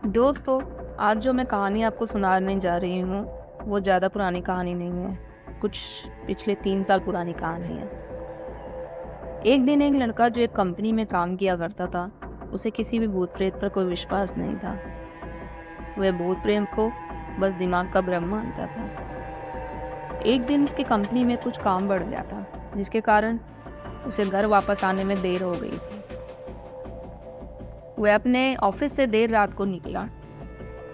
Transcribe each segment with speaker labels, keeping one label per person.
Speaker 1: दोस्तों, आज जो मैं कहानी आपको सुनाने जा रही हूँ, वो ज़्यादा पुरानी कहानी नहीं है। कुछ पिछले 3 साल पुरानी कहानी है। एक दिन एक लड़का जो एक कंपनी में काम किया करता था, उसे किसी भी भूत-प्रेत पर कोई विश्वास नहीं था। वह भूत-प्रेत को बस दिमाग का भ्रम मानता था। एक दिन उसकी कंपनी में कुछ काम बढ़ गया था, जिसके कारण उसे घर वापस आने में देर हो गई थी। वह अपने ऑफिस से देर रात को निकला।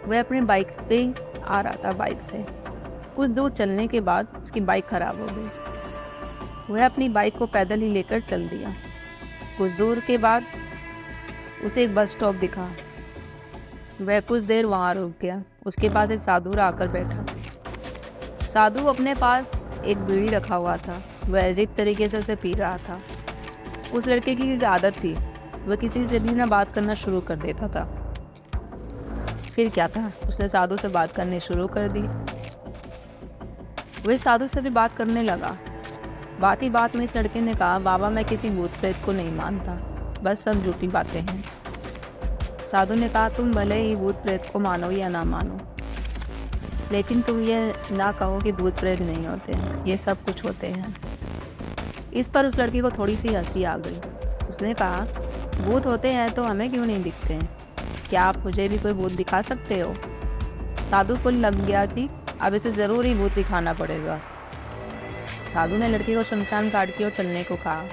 Speaker 1: वह अपने बाइक पे आ रहा था बाइक से। कुछ दूर चलने के बाद उसकी बाइक खराब हो गई। वह अपनी बाइक को पैदल ही लेकर चल दिया। कुछ दूर के बाद उसे एक बस स्टॉप दिखा। वह कुछ देर वहाँ रुक गया। उसके पास एक साधु आकर बैठा। साधु अपने पास एक बीड़ी रखा हुआ था। वह अजीब तरीके से उसे पी रहा था। उस लड़के की एक आदत थी, वह किसी से भी ना बात करना शुरू कर देता था। फिर क्या था, उसने साधु से बात करनी शुरू कर दी। वह साधु से भी बात करने लगा। बात ही बात में इस लड़के ने कहा, बाबा मैं किसी भूत प्रेत को नहीं मानता, बस सब झूठी बातें हैं। साधु ने कहा, तुम भले ही भूत प्रेत को मानो या ना मानो, लेकिन तुम ये ना कहो कि भूत प्रेत नहीं होते, ये सब कुछ होते हैं। इस पर उस लड़की को थोड़ी सी हंसी आ गई। उसने कहा, भूत होते हैं तो हमें क्यों नहीं दिखते हैं? क्या आप मुझे भी कोई भूत दिखा सकते हो? साधु को लग गया कि अब इसे ज़रूर ही भूत दिखाना पड़ेगा। साधु ने लड़की को शमशान घाट की ओर चलने को कहा।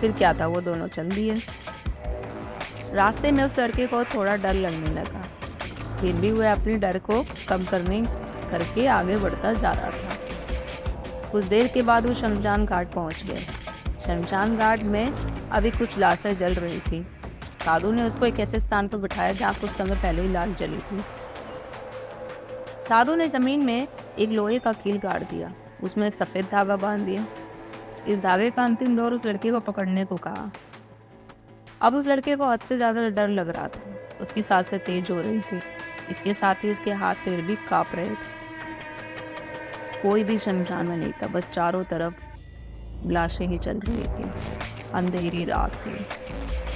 Speaker 1: फिर क्या था, वो दोनों चल दिए। रास्ते में उस लड़के को थोड़ा डर लगने लगा, फिर भी वह अपने डर को कम करके आगे बढ़ता जा रहा था। कुछ देर के बाद वो शमशान घाट पहुंच गए। शमशान घाट में अभी कुछ लाशें जल रही थी। साधु ने उसको एक ऐसे स्थान पर बिठाया जहाँ कुछ समय पहले ही लाश जली थी। साधु ने जमीन में एक लोहे का कील गाड़ दिया। उसमें एक सफ़ेद धागा बांध दिया। इस धागे का अंतिम डोर उस लड़के को पकड़ने को कहा। अब उस लड़के को हद से ज़्यादा डर लग रहा था। उसकी सांसें तेज हो रही थी। इसके साथ ही उसके हाथ पैर भी काँप रहे थे। कोई भी शमशान में नहीं था, बस चारों तरफ लाशें ही चल रही थी। अंधेरी रात थी।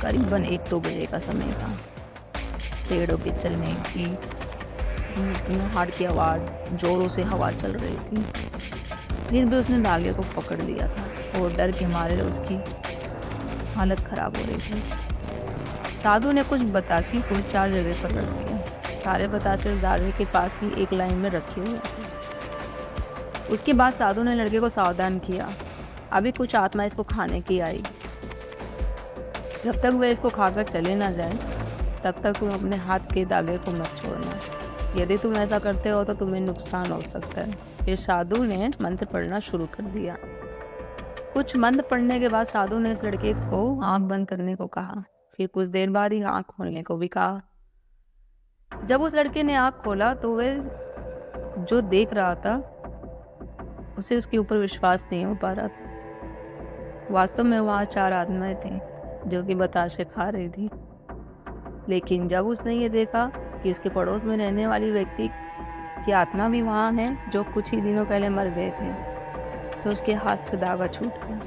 Speaker 1: करीबन 1-2 बजे का समय था। पेड़ों के चलने की, हाड़ की आवाज़, जोरों से हवा चल रही थी। फिर भी उसने धागे को पकड़ लिया था और डर के मारे उसकी हालत खराब हो रही थी। साधु ने कुछ बताशी को 4 जगह पर रख दिया। सारे बताशे उस धागे के पास ही एक लाइन में रखे हुए थे। उसके बाद साधु ने लड़के को सावधान किया, अभी कुछ आत्मा इसको खाने की आई। जब तक वह इसको खाकर चले ना जाए, तब तक तुम अपने हाथ के धागे को मत छोड़ना। यदि तुम ऐसा करते हो तो तुम्हें नुकसान हो सकता है। फिर साधु ने मंत्र पढ़ना शुरू कर दिया। कुछ मंत्र पढ़ने के बाद साधु ने इस लड़के को आंख बंद करने को कहा। फिर कुछ देर बाद ही आंख खोलने को भी कहा। जब उस लड़के ने आंख खोला तो वह जो देख रहा था उसे उसके ऊपर विश्वास नहीं हो पा रहा था। वास्तव में वहाँ 4 आत्माएं थीं जो कि बताशे खा रही थी। लेकिन जब उसने ये देखा कि उसके पड़ोस में रहने वाली व्यक्ति की आत्मा भी वहाँ है जो कुछ ही दिनों पहले मर गए थे, तो उसके हाथ से धागा छूट गया।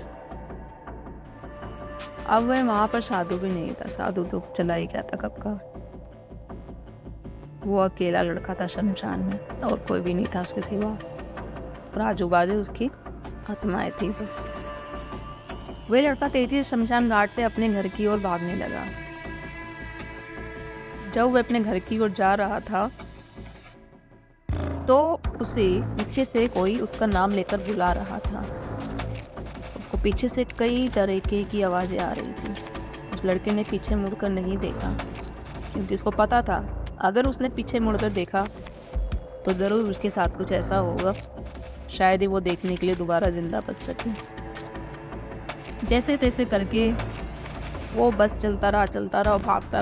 Speaker 1: अब वह वहाँ पर साधु भी नहीं था। साधु तो चला ही गया था कब का। वो अकेला लड़का था शमशान में, और कोई भी नहीं था उसके सिवा। और आजू बाजू उसकी आत्माएं थी बस। वह लड़का तेजी से शमशान घाट से अपने घर की ओर भागने लगा। जब वह अपने घर की ओर जा रहा था तो उसे पीछे से कोई उसका नाम लेकर बुला रहा था। उसको पीछे से कई तरीके की आवाज़ें आ रही थी। उस लड़के ने पीछे मुड़कर नहीं देखा, क्योंकि उसको पता था अगर उसने पीछे मुड़कर देखा तो ज़रूर उसके साथ कुछ ऐसा होगा, शायद ही वो देखने के लिए दोबारा जिंदा बच सके। जैसे तैसे करके वो बस चलता रहा, भागता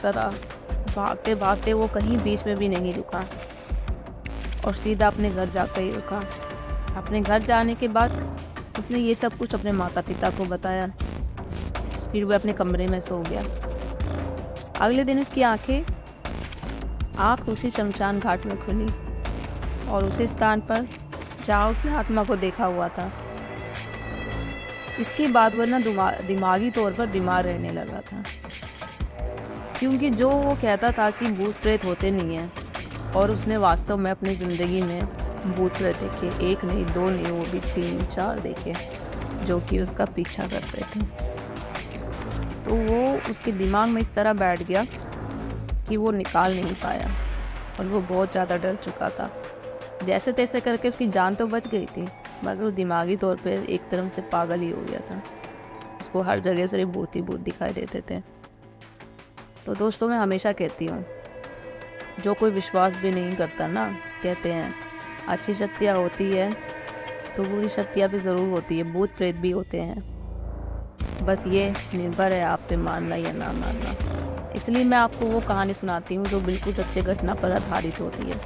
Speaker 1: रहा। भागते भागते वो कहीं बीच में भी नहीं रुका और सीधा अपने घर जाकर ही रुका। अपने घर जाने के बाद उसने ये सब कुछ अपने माता पिता को बताया। फिर वह अपने कमरे में सो गया। अगले दिन उसकी आँख उसी शमशान घाट में खुली और उसी स्थान पर जहाँ उसने आत्मा को देखा हुआ था। इसके बाद वह ना दिमागी तौर पर बीमार रहने लगा था। क्योंकि जो वो कहता था कि भूत प्रेत होते नहीं हैं, और उसने वास्तव में अपनी ज़िंदगी में भूत प्रेत देखे, एक नहीं, दो नहीं, वो भी 3-4 देखे, जो कि उसका पीछा करते थे। तो वो उसके दिमाग में इस तरह बैठ गया कि वो निकाल नहीं पाया, और वो बहुत ज़्यादा डर चुका था। जैसे तैसे करके उसकी जान तो बच गई थी, मगर वो दिमागी तौर पे एक तरह से पागल ही हो गया था। उसको हर जगह सिर्फ भूत ही भूत दिखाई देते थे। तो दोस्तों, मैं हमेशा कहती हूँ, जो कोई विश्वास भी नहीं करता ना, कहते हैं अच्छी शक्तियाँ होती है तो बुरी शक्तियाँ भी ज़रूर होती है, भूत प्रेत भी होते हैं। बस ये निर्भर है आप पे मानना या ना मानना। इसलिए मैं आपको वो कहानी सुनाती हूँ जो बिल्कुल सच्चे घटना पर आधारित होती है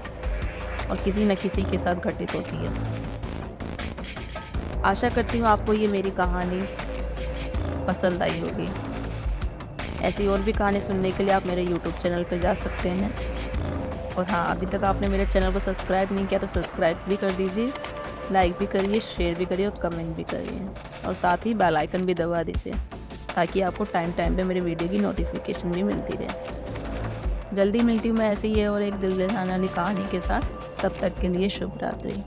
Speaker 1: और किसी न किसी के साथ घटित होती है। आशा करती हूँ आपको ये मेरी कहानी पसंद आई होगी। ऐसी और भी कहानी सुनने के लिए आप मेरे YouTube चैनल पर जा सकते हैं। और हाँ, अभी तक आपने मेरे चैनल को सब्सक्राइब नहीं किया तो सब्सक्राइब भी कर दीजिए, लाइक भी करिए, शेयर भी करिए और कमेंट भी करिए, और साथ ही बेल आइकन भी दबा दीजिए ताकि आपको टाइम टाइम पे मेरे वीडियो की नोटिफिकेशन भी मिलती रहे। जल्दी मिलती हूँ मैं ऐसी ही और एक दिल दहलाने वाली कहानी के साथ। तब तक के लिए शुभ रात्रि।